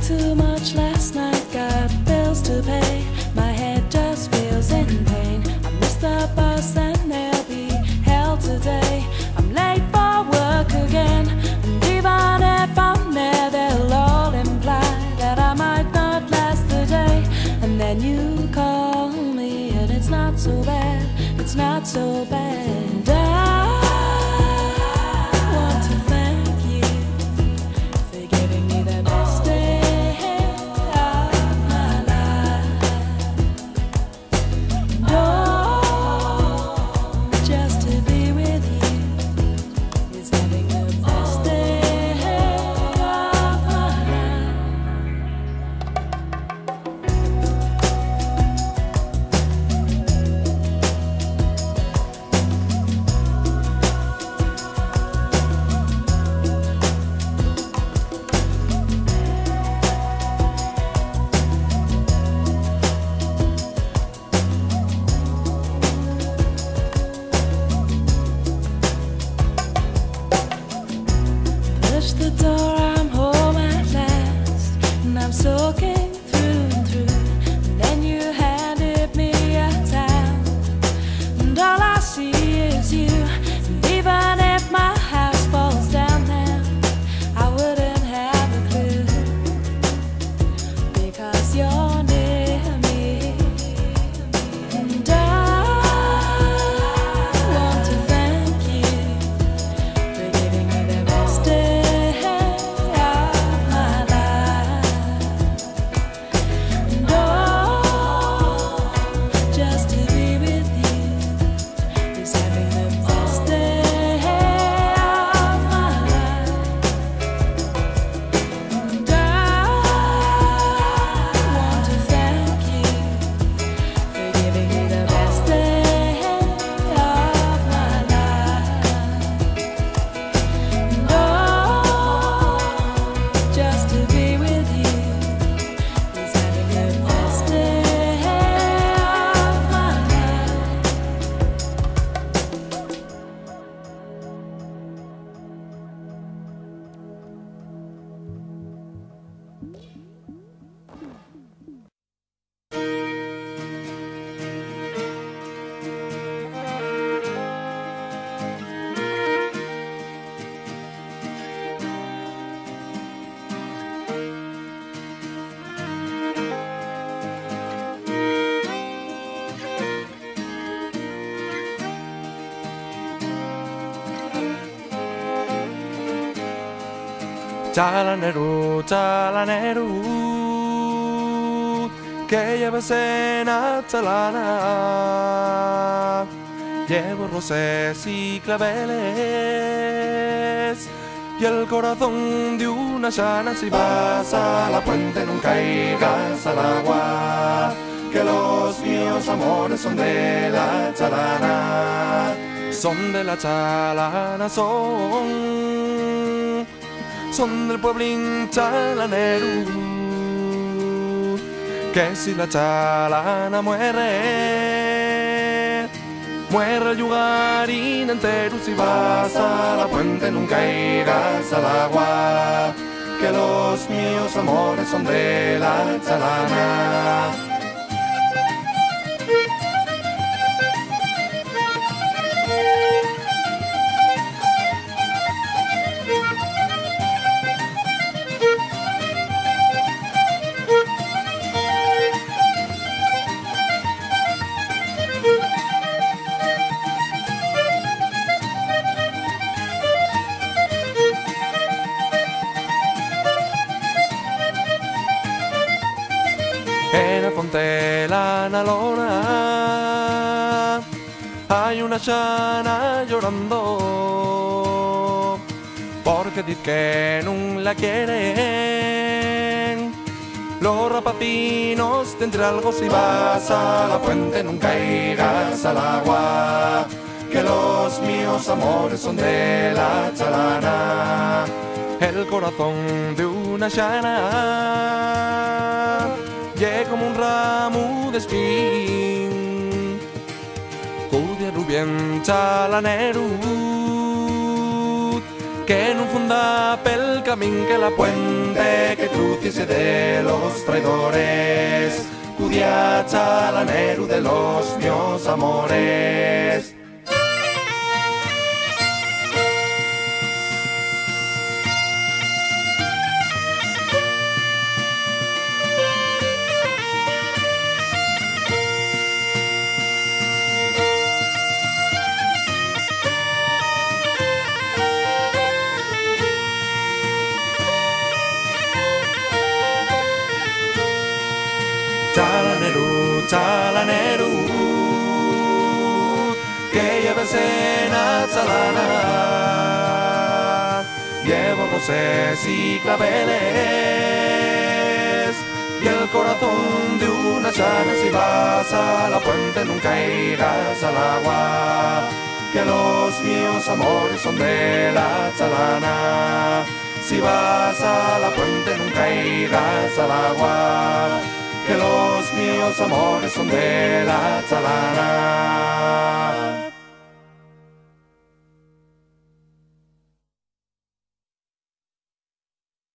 too much last night, got bills to pay. My head just feels in pain. I missed the bus and there'll be hell today. I'm late for work again, and even if I'm there, they'll all imply that I might not last the day. And then you call me, and it's not so bad, it's not so bad. The door, I'm home at last, and I'm soaking through and through. And then you handed me a towel, and all I see is you. And even if my house falls down now, I wouldn't have a clue, because you're near me. And I want to thank you for giving me the best day. Chalaneru, que lleves en Atalana. Llevo rosas y claveles y el corazón de una llana. Si vas a la puente nunca caigas al agua, que los míos amores son de la chalana. Son de la chalana, son del pueblín chalaneru, que si la chalana muere, muere el lugarín entero. Si vas a la puente nunca irás al agua, que los míos amores son de la chalana. En la fontela lona hay una llana llorando, porque dice que no la quieren. Los rapacinos entre algo. Si vas a la puente nunca irás al agua, que los míos amores son de la chalana. El corazón de una llana llega como un ramo de espín, cudia rubien chalaneru, que no funda pel camín que la puente que cruciese de los traidores, cudia chalanero de los míos amores. Chalanero, que lleves en chalana, llevo rosas y claveles, y el corazón de una chana. Si vas a la puente nunca irás al agua, que los míos amores son de la chalana. Si vas a la puente nunca irás al agua, que los míos amores son de la chalana.